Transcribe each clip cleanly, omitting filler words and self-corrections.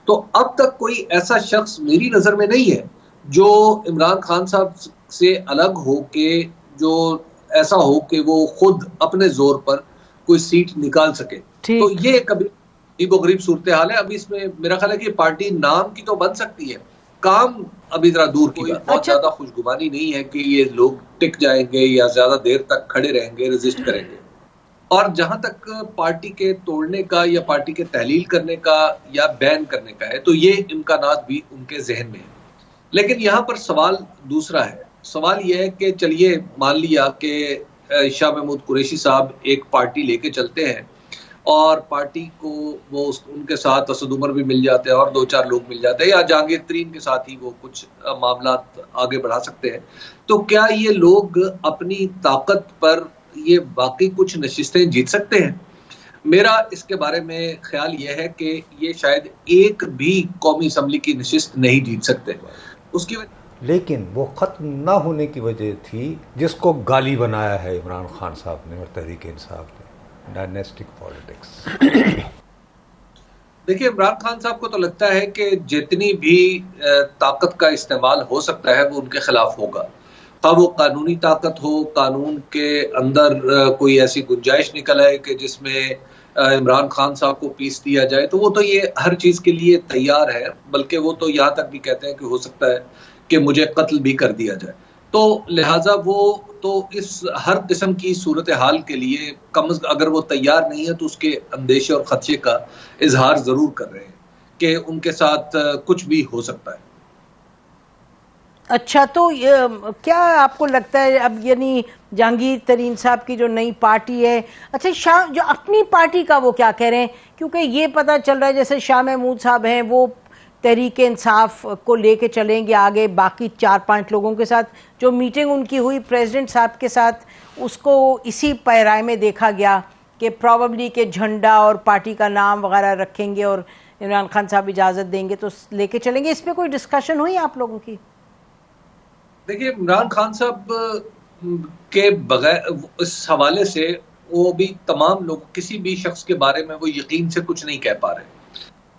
तो अब तक कोई ऐसा शख्स मेरी नजर में नहीं है जो इमरान खान साहब से अलग हो के, जो ऐसा हो कि वो खुद अपने जोर पर कोई सीट निकाल सके। तो ये कभी अजीबो गरीब सूरत हाल है। अभी इसमें मेरा ख्याल है कि पार्टी नाम की तो बन सकती है, काम अभी जरा दूर की बात। बहुत ज्यादा खुशगुमानी नहीं है कि ये लोग टिक जाएंगे या ज्यादा देर तक खड़े रहेंगे, रेजिस्ट करेंगे। और जहां तक पार्टी के तोड़ने का या पार्टी के तहलील करने का या बैन करने का है, तो ये इम्कानात भी उनके जहन में है। लेकिन यहाँ पर सवाल दूसरा है। सवाल यह है कि चलिए मान लिया कि शाह महमूद कुरैशी साहब एक पार्टी लेके चलते हैं और पार्टी को वो उनके साथ असद उमर भी मिल जाते हैं और 2-4 लोग मिल जाते हैं, या जहांगीर तरीन के साथ ही वो कुछ मामला आगे बढ़ा सकते हैं। तो क्या ये लोग अपनी ताकत पर ये बाकी कुछ नशिस्तें जीत सकते हैं? मेरा इसके बारे में ख्याल यह है कि ये शायद एक भी कौमी असम्बली की नशिस्त नहीं जीत सकते। उसकी लेकिन वो खत्म ना होने की वजह थी जिसको गाली बनाया है इमरान खान साहब ने और तहरीक इंसाफ ने, डायनेस्टिक पॉलिटिक्स। देखिए, इमरान खान साहब को तो लगता है कि जितनी भी ताकत का इस्तेमाल हो सकता है वो उनके खिलाफ होगा। हाँ, वो कानूनी ताकत हो, कानून के अंदर कोई ऐसी गुंजाइश निकल आए कि जिसमें इमरान खान साहब को पीस दिया जाए, तो वो तो ये हर चीज के लिए तैयार है। बल्कि वो तो यहाँ तक भी कहते हैं कि हो सकता है कि मुझे कत्ल भी कर दिया जाए। तो लिहाजा वो तो इस हर किस्म की सूरत हाल के लिए अगर वो तैयार नहीं है तो उसके अंदेशे और खदशे का इजहार जरूर कर रहे हैं कि उनके साथ कुछ भी हो सकता है। अच्छा, तो क्या आपको लगता है अब यानी जहांगीर तरीन साहब की जो नई पार्टी है, अच्छा शाह जो अपनी पार्टी का वो क्या कह रहे हैं? क्योंकि ये पता चल रहा है जैसे शाह महमूद साहब हैं वो तहरीक इंसाफ को लेके चलेंगे आगे, बाकी 4-5 लोगों के साथ जो मीटिंग उनकी हुई प्रेसिडेंट साहब के साथ, उसको इसी पैराए में देखा गया कि प्रॉबली के झंडा और पार्टी का नाम वगैरह रखेंगे और इमरान खान साहब इजाज़त देंगे तो लेके चलेंगे। इस पर कोई डिस्कशन हुई आप लोगों की? देखिए, इमरान खान साहब के बगैर इस हवाले से वो भी तमाम लोग किसी भी शख्स के बारे में वो यकीन से कुछ नहीं कह पा रहे।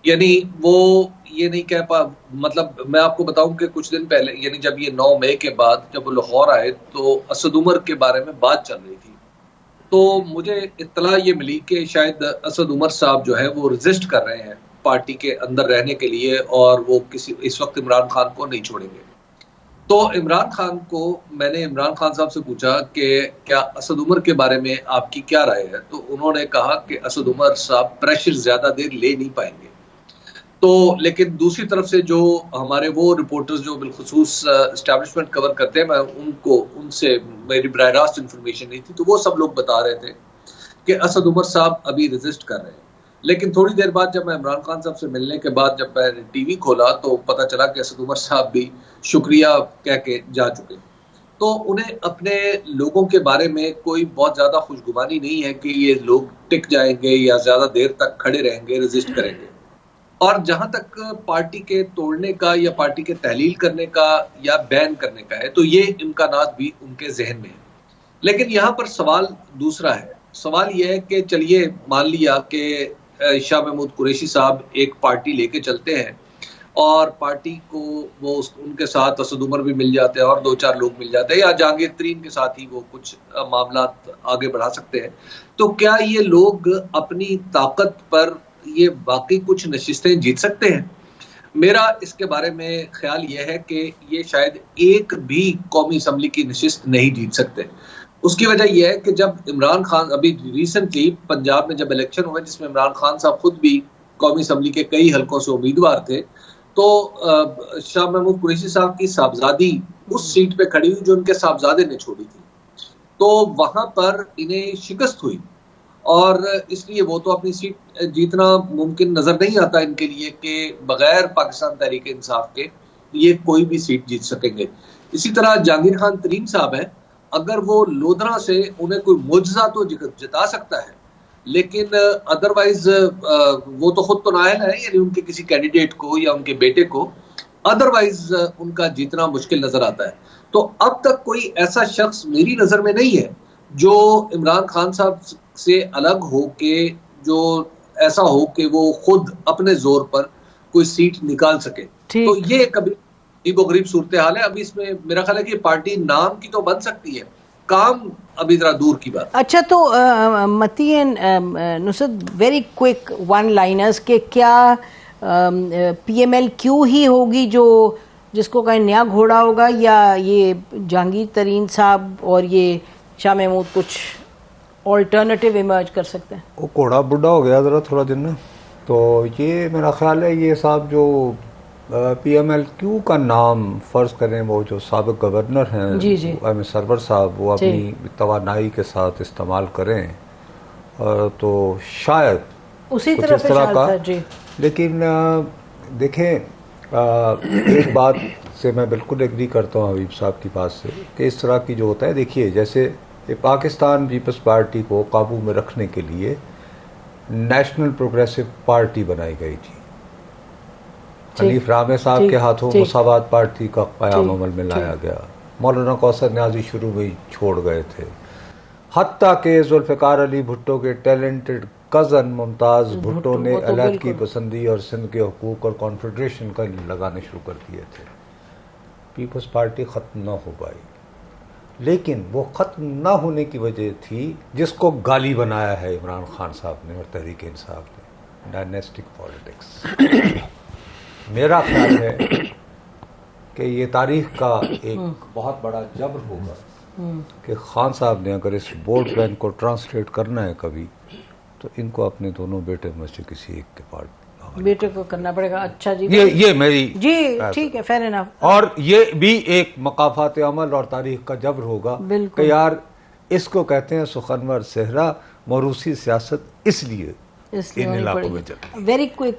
यानी वो ये नहीं कह पा, मतलब मैं आपको बताऊं कि कुछ दिन पहले, यानी जब ये 9 मई के बाद जब वो लाहौर आए तो असद उमर के बारे में बात चल रही थी। तो मुझे इत्तला ये मिली कि शायद असद उमर साहब जो है वो रेजिस्ट कर रहे हैं पार्टी के अंदर रहने के लिए और वो इस वक्त इमरान खान को नहीं छोड़ेंगे। तो मैंने इमरान खान साहब से पूछा कि क्या असद उमर के बारे में आपकी क्या राय है? तो उन्होंने कहा कि असद उमर साहब प्रेशर ज्यादा देर ले नहीं पाएंगे। तो लेकिन दूसरी तरफ से जो हमारे वो रिपोर्टर्स जो बिलखुसूस एस्टैब्लिशमेंट कवर करते हैं, मैं उनसे मेरी बराह रास्त इंफॉर्मेशन नहीं थी, तो वो सब लोग बता रहे थे कि असद उमर साहब अभी रेजिस्ट कर रहे हैं। लेकिन थोड़ी देर बाद जब मैं इमरान खान साहब से मिलने के बाद जब मैंने टीवी खोला तो पता चला कि असद उमर साहब भी शुक्रिया कह के जा चुके। तो उन्हें अपने लोगों के बारे में कोई बहुत ज्यादा खुशगुमानी नहीं है कि ये लोग टिक जाएंगे या ज्यादा देर तक खड़े रहेंगे, रेजिस्ट करेंगे। और जहां तक पार्टी के तोड़ने का या पार्टी के तहलील करने का या बैन करने का है, तो ये इम्कानात भी उनके जहन में है। लेकिन यहाँ पर सवाल दूसरा है। सवाल यह है कि चलिए मान लिया कि शाह महमूद कुरैशी साहब एक पार्टी लेके चलते हैं और पार्टी को वो उनके साथ असद उमर भी मिल जाते हैं और 2-4 लोग मिल जाते हैं, या जहांगीर तरीन के साथ ही वो कुछ मामला आगे बढ़ा सकते हैं। तो क्या ये लोग अपनी ताकत पर ये बाकी कुछ नशिस्तें जीत सकते हैं? मेरा इसके बारे में ख्याल यह है कि ये शायद एक भी कौमी असम्बली की नशिस्त नहीं जीत सकते। उसकी वजह यह है कि जब इमरान खान अभी रिसेंटली पंजाब में जब इलेक्शन हुए जिसमें इमरान खान साहब खुद भी कौमी असम्बली के कई हलकों से उम्मीदवार थे, तो शाह महमूद कुरैशी साहब की साहबजादी उस सीट पे खड़ी हुई जो उनके साहबजादे ने छोड़ी थी। तो वहां पर इन्हें शिकस्त हुई और इसलिए वो तो अपनी सीट जीतना मुमकिन नजर नहीं आता इनके लिए कि बगैर पाकिस्तान तहरीक इंसाफ के ये कोई भी सीट जीत सकेंगे। इसी तरह जहांगीर खान तरीन साहब है, अगर वो लोधरा से उन्हें कोई मुजजा तो जिता सकता है, लेकिन अदरवाइज वो तो खुद तो नाअहल है, यानी उनके किसी कैंडिडेट को या उनके बेटे को, अदरवाइज उनका जीतना मुश्किल नजर आता है। तो अब तक कोई ऐसा शख्स मेरी नजर में नहीं है जो इमरान खान साहब से अलग हो के, जो ऐसा हो कि वो खुद अपने जोर पर कोई सीट निकाल सके। तो ये कभी अजीबो गरीब सूरत हाल है। अभी इसमें मेरा ख्याल है कि पार्टी नाम की तो बन सकती है, काम अभी जरा दूर की बात। अच्छा, तो मती and Nusrat, very quick one liners के क्या PMLQ ही होगी जो जिसको कहीं नया घोड़ा होगा, या ये जहांगीर तरीन साहब और ये शाह महमूद कुछ ऑल्टरनेटिव इमर्ज कर सकते हैं? वो घोड़ा बुढ़ा हो गया ज़रा थोड़ा दिन में, तो ये मेरा ख्याल है ये साहब जो PMLQ का नाम फ़र्ज़ करें, वो जो साबिक़ गवर्नर हैं एम सरवर साहब, वो अपनी तवानाई के साथ इस्तेमाल करें तो शायद उसी कुछ तरह इस तरह का। जी। लेकिन देखें, एक बात से मैं बिल्कुल एग्री करता हूँ हबीब साहब की बात से कि इस तरह की जो होता है, देखिए जैसे पाकिस्तान पीपल्स पार्टी को काबू में रखने के लिए नेशनल प्रोग्रेसिव पार्टी बनाई गई थी। हनीफ रामे साहब के हाथों मुसावात पार्टी का क़याम अमल में लाया गया। मौलाना कौसर न्याजी शुरू में ही छोड़ गए थे। हत्ता के जुल्फ़िकार अली भुट्टो के टैलेंटेड कज़न मुमताज़ भुट्टो ने अलहदगी पसंदी और सिंध के हुकूक और कॉन्फेडरेशन का लगाने शुरू कर दिए थे। पीपल्स पार्टी ख़त्म न हो पाई, लेकिन वो ख़त्म न होने की वजह थी जिसको गाली बनाया है इमरान खान साहब ने और तहरीक इंसाफ ने, डायनेस्टिक पॉलिटिक्स। मेरा ख्याल है कि ये तारीख का एक बहुत बड़ा जबर होगा कि खान साहब ने अगर इस बोर्ड प्लान को ट्रांसलेट करना है कभी, तो इनको अपने दोनों बेटे में से किसी एक के पार्ट बेटे को करना पड़ेगा। अच्छा जी, ये मेरी जी ठीक है, फेयर इनफ। और ये भी एक मकाफात अमल और तारीख का जबर होगा कि यार इसको कहते हैं सुखनवर सेहरा, मौरूसी सियासत, इसलिए इन इलाकों में चल। Very quick